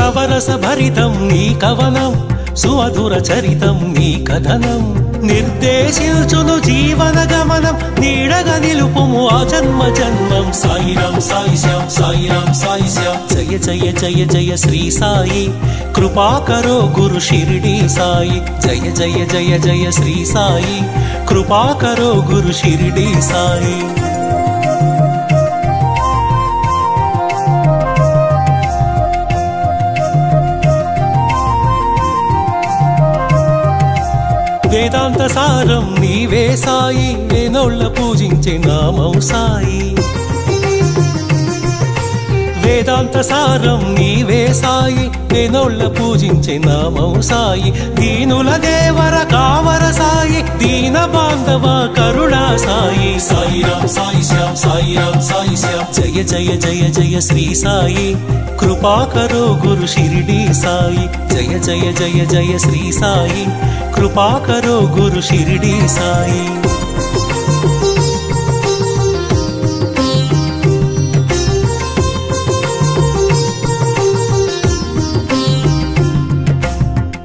నవరస భరితం నీ కవనం సుమధుర చరితం నీ కథనం నిర్దేశించును జీవన గమనం నీడగా నిలుపుము ఆ జన్మ జన్మం సాయిరాం సాయి శ్యాం సాయిరాం సాయి శ్యాం జయ జయ జయ జయ శ్రీ సాయి కృపాకరో గురు షిరిడి సాయి జయ జయ జయ జయ శ్రీ సాయి కృపాకరో గురు షిరిడి సాయి వేదాంత సారం నీవే సాయి వేనోళ్ళ పూజించే నామం సాయి వేదాంత సారం నీవే సాయి వేనోళ్ళ పూజించే నామం సాయి దీనుల దేవర కావర సాయి దీన బాంధవ కరుణా సాయి సాయిరాం సాయి శ్యాం సాయిరాం సాయి శ్యాం జయ జయ జయ జయ శ్రీ సాయి కృపాకరో గురు షిరిడి సాయి జయ జయ జయ జయ శ్రీ సాయి కృపాకరో గురు షిరిడి సాయి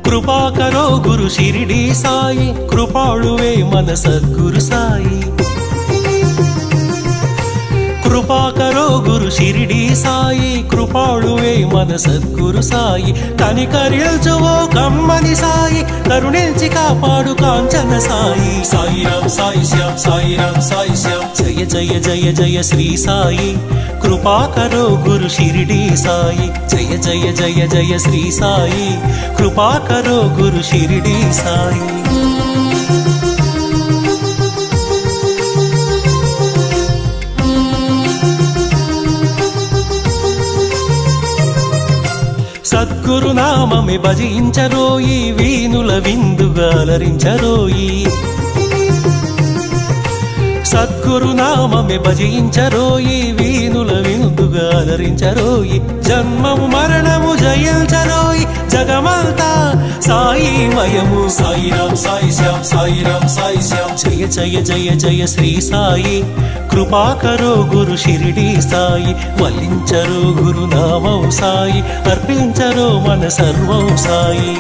కృపాకరో గురు షిరిడి సాయి కృపాళువే మన సద్గురు సాయి కృపాకరో గురు షిరిడి సాయి కృపాళువే మన సద్గురు సాయి కనికరిల్చువో కమ్మని సాయి కరుణించి కాపాడు కాంచన సాయి సాయిరాం సాయి శ్యాం సాయిరాం సాయి శ్యాం జయ జయ జయ జయ శ్రీ సాయి కృపాకరో గురు షిరిడి సాయి జయ జయ జయ జయ శ్రీ సాయి కృపాకరో గురు షిరిడి సాయి సద్గురు నామమే భజించరోయి వీనుల విందుగా అలరించరోయి సద్గురు నామమే భజించరోయి వీనుల విందుగా అలరించరోయి జన్మము మరణము జయించరోయి జగమంతా సాయి మయము సాయిరాం సాయి శ్యాం సాయిరాం సాయి శ్యాం జయ జయ జయ జయ శ్రీ సాయి కృపాకరో గురు షిరిడి సాయి వల్లించరో గురు నామం సాయి అర్పించరో మన సర్వం సాయి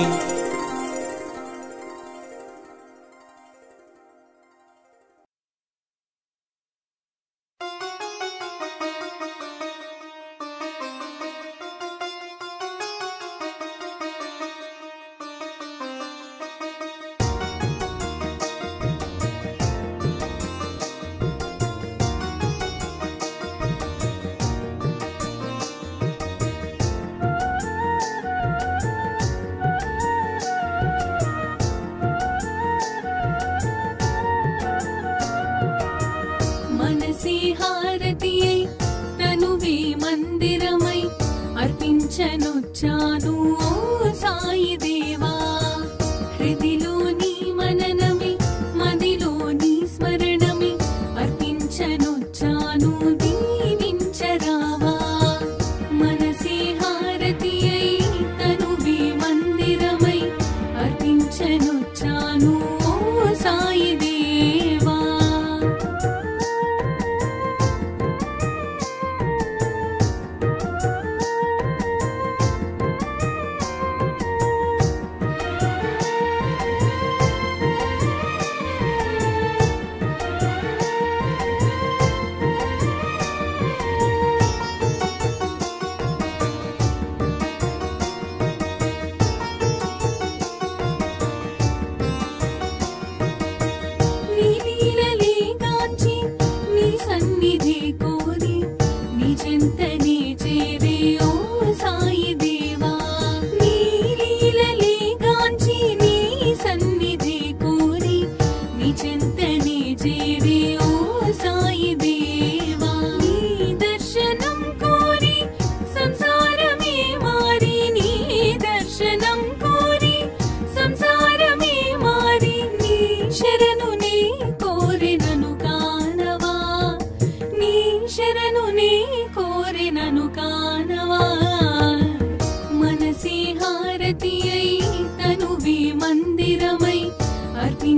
అర్పించనొచ్చాను ఓ సాయి దేవా హృదిలోని మననమే మదిలోని స్మరణమే అర్పించనొచ్చాను దీవించరావా మనసే హారతి అయి తనువే మందిరమై అర్పించనొచ్చాను ఓ సాయి దేవా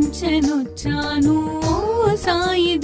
అర్పించనొచ్చాను ఓ సాయి